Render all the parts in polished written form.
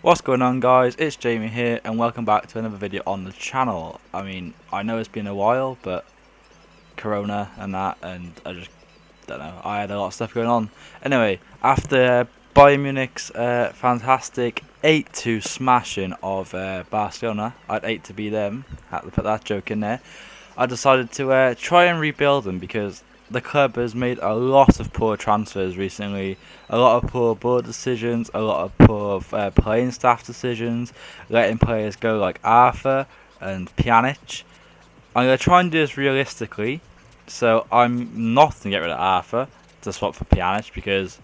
What's going on, guys? It's Jamie here and welcome back to another video on the channel. I know it's been a while, but Corona and that, and I just don't know, I had a lot of stuff going on. Anyway, after Bayern Munich's fantastic 8-2 smashing of Barcelona, I'd hate to be them, had to put that joke in there. I decided to try and rebuild them because the club has made a lot of poor transfers recently, a lot of poor board decisions, a lot of poor playing staff decisions, letting players go like Arthur and Pjanic. I'm going to try and do this realistically, so I'm not going to get rid of Arthur to swap for Pjanic because,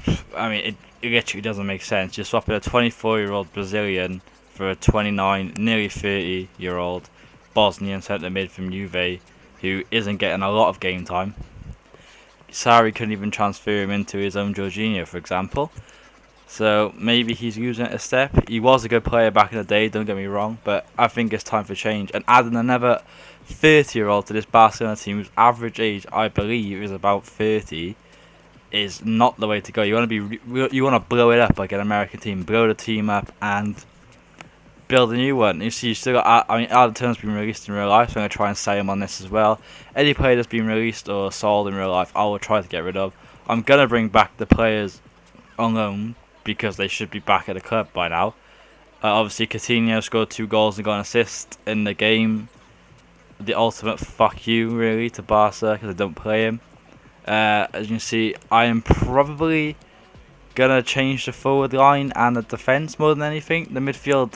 it literally doesn't make sense. You're swapping a 24-year-old Brazilian for a 29, nearly 30-year-old Bosnian centre mid from Juve who isn't getting a lot of game time. Sarri couldn't even transfer him into his own Jorginho, for example. So maybe he's using it a step. He was a good player back in the day, don't get me wrong, but I think it's time for change. And adding another 30-year-old to this Barcelona team, whose average age, I believe, is about 30, is not the way to go. You want to blow it up like an American team, blow the team up and build a new one. You see, you still got. Alderton's been released in real life, so I'm gonna try and sell him on this as well. Any player that's been released or sold in real life, I will try to get rid of. I'm gonna bring back the players on loan because they should be back at the club by now. Obviously, Coutinho scored 2 goals and got an assist in the game. The ultimate fuck you, really, to Barca because I don't play him. As you can see, I am probably gonna change the forward line and the defense more than anything. The midfield,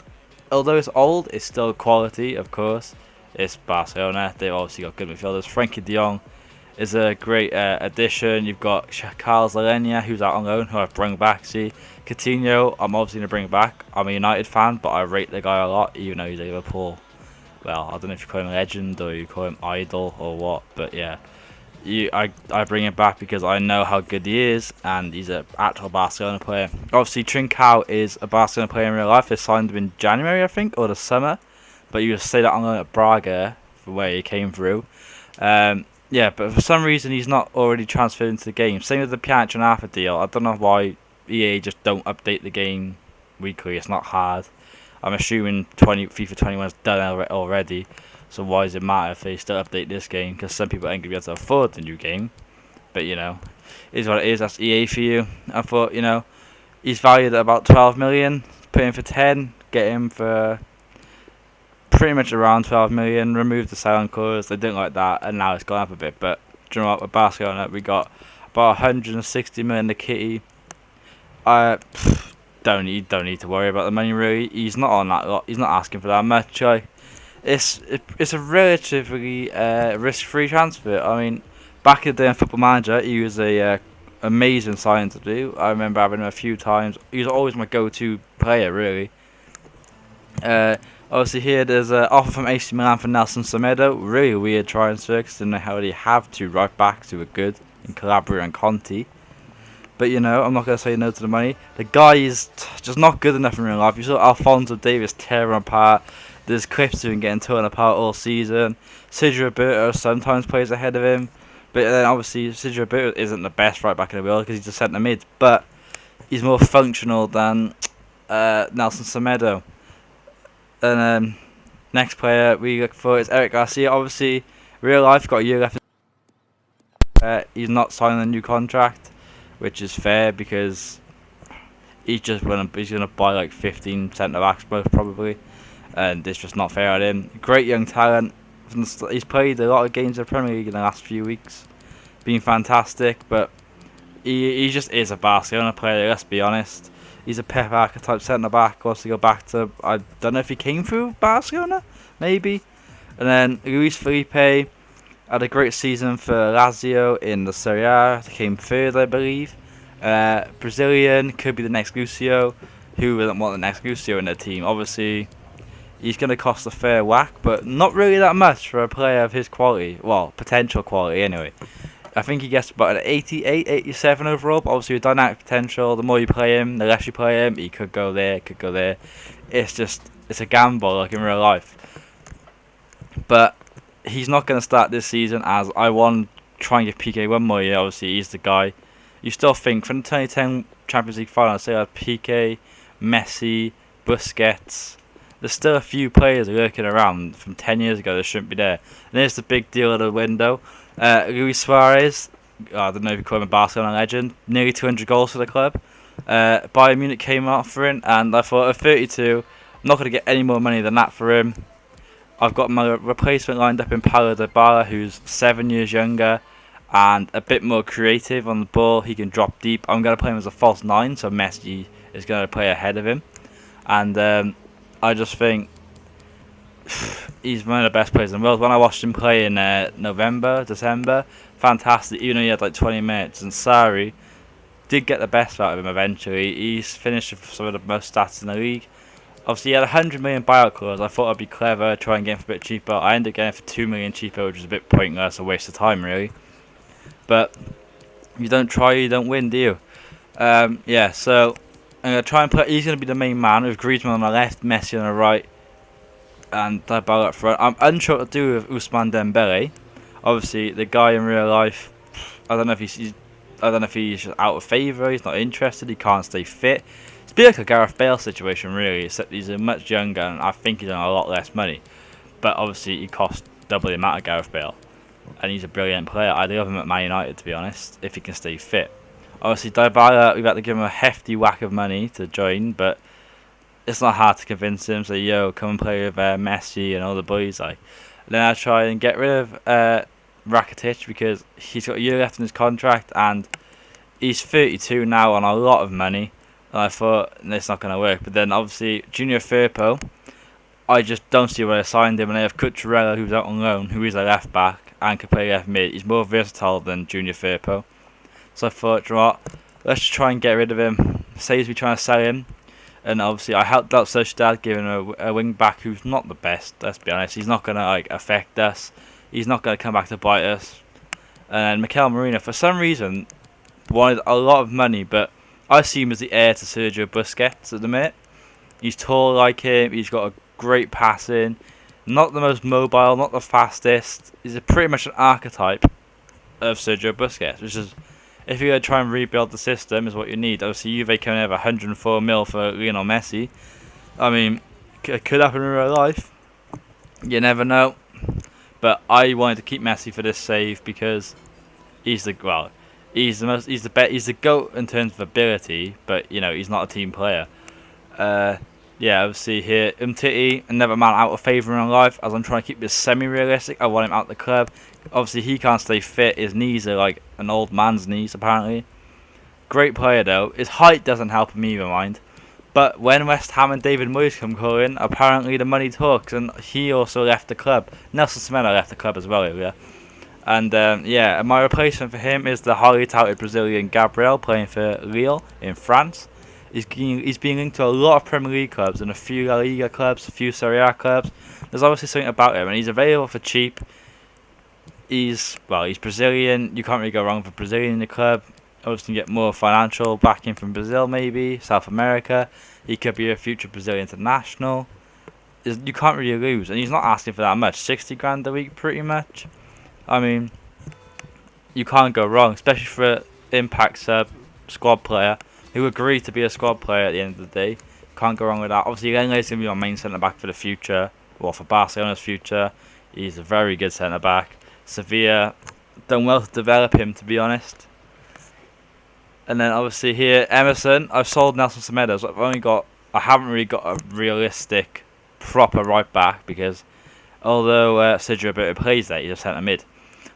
although it's old, it's still quality, of course. It's Barcelona. They've obviously got good midfielders. Frankie de Jong is a great addition. You've got Carlos Alenia, who's out on loan, who I've brought back. See, Coutinho, I'm obviously going to bring back. I'm a United fan, but I rate the guy a lot, even though he's a Liverpool. Well, I don't know if you call him legend or you call him idol or what, but yeah. I bring him back because I know how good he is, and he's an actual Barcelona player. Obviously, Trincao is a Barcelona player in real life. They signed him in January, I think, or the summer. But you just say that on loan at Braga, for where he came through. Yeah, but for some reason he's not already transferred into the game. Same with the Pjanic and Arthur deal. I don't know why EA just don't update the game weekly. It's not hard. I'm assuming FIFA 21 is done already. So why does it matter if they still update this game? Because some people ain't going to be able to afford the new game. But, is what it is. That's EA for you. I thought, he's valued at about 12 million. Put him for 10. Get him for pretty much around 12 million. Remove the silent clause. They didn't like that. And now it's gone up a bit. But, do you know what? With Barcelona, we got about 160 million the kitty. Don't need to worry about the money, really. He's not on that lot. He's not asking for that much. It's a relatively risk-free transfer. Back in the day in Football Manager, he was a amazing signing to do. I remember having him a few times. He was always my go-to player, really. Obviously here there's an offer from AC Milan for Nelson Semedo. Really weird transfer because didn't know how they have 2 right backs who are good in Calabria and Conti. But I'm not going to say no to the money. The guy is just not good enough in real life. You saw Alphonso Davies tear him apart. There's clips of him getting torn apart all season. Sergio Roberto sometimes plays ahead of him. But then obviously Sergio Roberto isn't the best right back in the world because he's a centre mid. But he's more functional than Nelson Semedo. And next player we look for is Eric Garcia. Obviously, real life got a year left. He's not signing a new contract, which is fair because he's gonna buy like 15 centre backs most probably, and it's just not fair on him. Great young talent. He's played a lot of games in the Premier League in the last few weeks, been fantastic. But he just is a Barcelona player. Let's be honest. He's a Pep archetype centre back. Wants to go back to, I don't know if he came through Barcelona, maybe. And then Luis Felipe had a great season for Lazio in the Serie A. They came third, I believe. Brazilian, could be the next Lucio. Who wouldn't want the next Lucio in their team? Obviously, he's going to cost a fair whack, but not really that much for a player of his quality. Well, potential quality anyway. I think he gets about an 88, 87 overall, but obviously with dynamic potential, the more you play him, the less you play him, he could go there, could go there. It's a gamble like in real life. But he's not going to start this season, as I want to try and give PK one more year. Obviously, he's the guy. You still think from the 2010 Champions League final, say Piqué, Messi, Busquets. There's still a few players lurking around from 10 years ago that shouldn't be there. And here's the big deal of the window. Luis Suarez, I don't know if you call him a Barcelona legend, nearly 200 goals for the club. Bayern Munich came offering, and I thought at 32, I'm not going to get any more money than that for him. I've got my replacement lined up in Paulo Dybala, who's 7 years younger and a bit more creative on the ball. He can drop deep. I'm going to play him as a false 9, so Messi is going to play ahead of him. And I just think he's one of the best players in the world. When I watched him play in November, December, fantastic, even though he had like 20 minutes. And Sarri did get the best out of him eventually. He's finished with some of the most stats in the league. Obviously, he had a 100 million buyout clause. I thought I'd be clever, try and get him for a bit cheaper. I ended up getting him for 2 million cheaper, which was a bit pointless, a waste of time, really. But if you don't try, you don't win, do you? Yeah, so I'm going to try and play. He's going to be the main man with Griezmann on the left, Messi on the right, and Dybala up front. I'm unsure what to do with Ousmane Dembele. Obviously, the guy in real life, I don't know if he's out of favour, he's not interested, he can't stay fit. It's a bit like a Gareth Bale situation, really, except he's much younger and I think he's on a lot less money. But obviously, he costs double the amount of Gareth Bale. And he's a brilliant player. I'd love him at Man United, to be honest, if he can stay fit. Obviously, Dybala, we've had to give him a hefty whack of money to join, but it's not hard to convince him. So, yo, come and play with Messi and all the boys. And then I try and get rid of Rakitic because he's got a year left in his contract and he's 32 now on a lot of money. And I thought, it's not going to work. But then, obviously, Junior Firpo, I just don't see why I signed him. And I have Cucurella, who's out on loan, who is a left back and can play left mid. He's more versatile than Junior Firpo. So I thought, you know what, let's just try and get rid of him. Saves me trying to sell him. And obviously, I helped out Sociedad, giving a wing back who's not the best, let's be honest. He's not going to affect us. He's not going to come back to bite us. And Mikel Merino, for some reason, wanted a lot of money, but I see him as the heir to Sergio Busquets at the minute. He's tall like him. He's got a great passing. Not the most mobile, not the fastest. He's pretty much an archetype of Sergio Busquets, which is, if you're going to try and rebuild the system, is what you need. Obviously, Juve can have 104 mil for Lionel Messi. I mean, it could happen in real life. You never know. But I wanted to keep Messi for this save because he's the GOAT in terms of ability, but he's not a team player. Yeah, obviously here Umtiti, another man out of favour in life. As I'm trying to keep this semi-realistic, I want him out of the club. Obviously he can't stay fit. His knees are like an old man's knees apparently. Great player though. His height doesn't help him either, mind. But when West Ham and David Moyes come calling, apparently the money talks, and he also left the club. Nelson Semedo left the club as well earlier. And yeah, my replacement for him is the highly touted Brazilian Gabriel, playing for Lille in France. He's being linked to a lot of Premier League clubs and a few La Liga clubs, a few Serie A clubs. There's obviously something about him, and he's available for cheap. He's Brazilian. You can't really go wrong for Brazilian in the club. Obviously, you get more financial backing from Brazil, maybe South America. He could be a future Brazilian international. You can't really lose, and he's not asking for that much. 60 grand a week, pretty much. I mean, you can't go wrong, especially for an impact squad player who agreed to be a squad player at the end of the day. Can't go wrong with that. Obviously, Lenglet's going to be our main centre-back for the future, or for Barcelona's future. He's a very good centre-back. Sevilla done well to develop him, to be honest. And then obviously here, Emerson. I've sold Nelson Semedo, so I haven't really got a realistic, proper right-back, because although Sergio Roberto plays there, he's a centre-mid.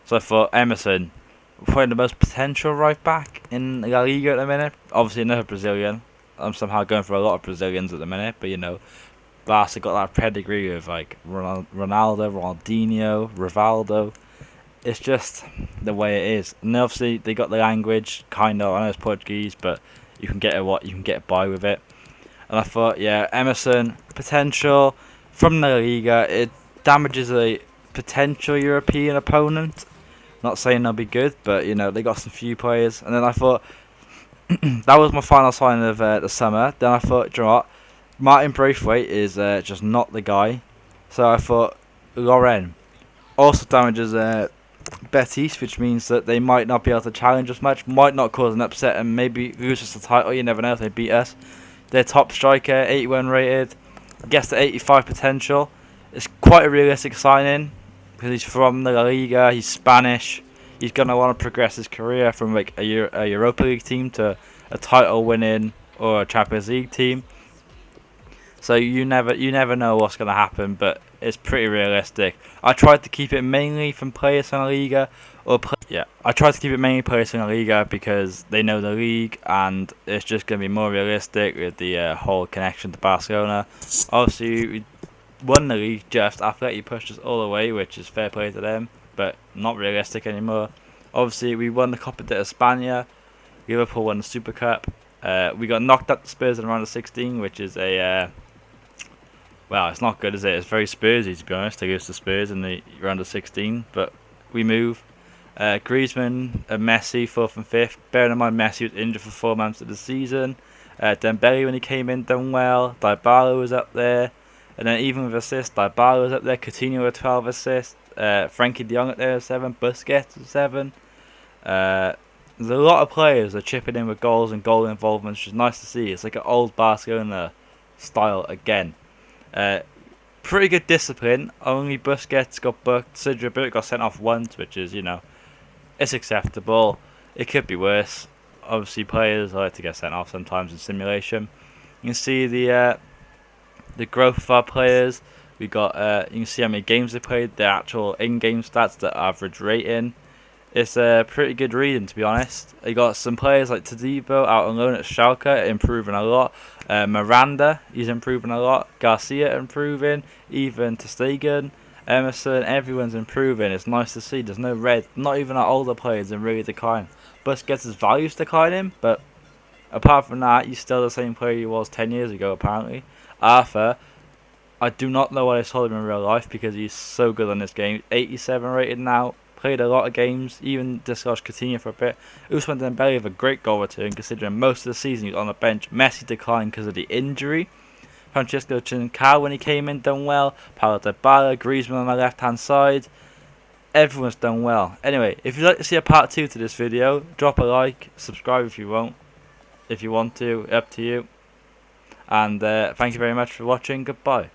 So I thought Emerson, probably the most potential right back in La Liga at the minute. Obviously another Brazilian. I'm somehow going for a lot of Brazilians at the minute, but Barca got that pedigree of like Ronaldo, Ronaldinho, Rivaldo. It's just the way it is. And obviously they got the language, kind of. I know it's Portuguese, but you can get by with it. And I thought, yeah, Emerson, potential from La Liga. It damages a potential European opponent. Not saying they'll be good, but they got some few players. And then I thought that was my final sign of the summer. Then I thought, you know what, Martin Braithwaite is just not the guy. So I thought Loren also damages Betis, which means that they might not be able to challenge us much, might not cause an upset, and maybe lose us the title. You never know if they beat us. Their top striker, 81 rated, gets to 85 potential. It's quite a realistic signing because he's from the La Liga, he's Spanish. He's going to want to progress his career from like a Europa League team to a title winning or a Champions League team. So you never know what's going to happen, but it's pretty realistic. I tried to keep it mainly from players from La Liga I tried to keep it mainly players from La Liga because they know the league and it's just going to be more realistic with the whole connection to Barcelona. Obviously, we won the league just. Atleti pushed us all the way, which is fair play to them, but not realistic anymore. Obviously, we won the Copa de España. Liverpool won the Super Cup. We got knocked out to Spurs in round of 16, which is well, it's not good, is it? It's very Spursy, to be honest, to lose to Spurs in the round of 16, but we move. Griezmann and Messi, 4th and 5th. Bearing in mind Messi was injured for 4 months of the season. Dembele, when he came in, done well. Dybala was up there. And then even with assists, Dybala was up there. Coutinho with 12 assists. Frankie de Jong up there with 7. Busquets with 7. There's a lot of players that are chipping in with goals and goal involvement, which is nice to see. It's like an old Barcelona style again. Pretty good discipline. Only Busquets got booked. Sergio Roberto got sent off once, which is, it's acceptable. It could be worse. Obviously, players like to get sent off sometimes in simulation. You can see the growth of our players. We got you can see how many games they played, the actual in-game stats, the average rating. It's a pretty good reading, to be honest. You got some players like Todibo out on loan at Schalke, improving a lot. Miranda, he's improving a lot. Garcia improving. Even ter Stegen, Emerson, everyone's improving. It's nice to see. There's no red. Not even our older players are really declining. Busquets' value's declining, but apart from that, he's still the same player he was 10 years ago, apparently. Arthur, I do not know what I saw him in real life because he's so good on this game. 87 rated now. Played a lot of games, even dislodged Coutinho for a bit. Ousmane Dembele with a great goal return considering most of the season he was on the bench. Messi declined because of the injury. Francisco Trincao, when he came in, done well. Paulo Dybala, Griezmann on the left hand side. Everyone's done well. Anyway, if you'd like to see a part 2 to this video, drop a like, subscribe if you want to, up to you. And thank you very much for watching. Goodbye.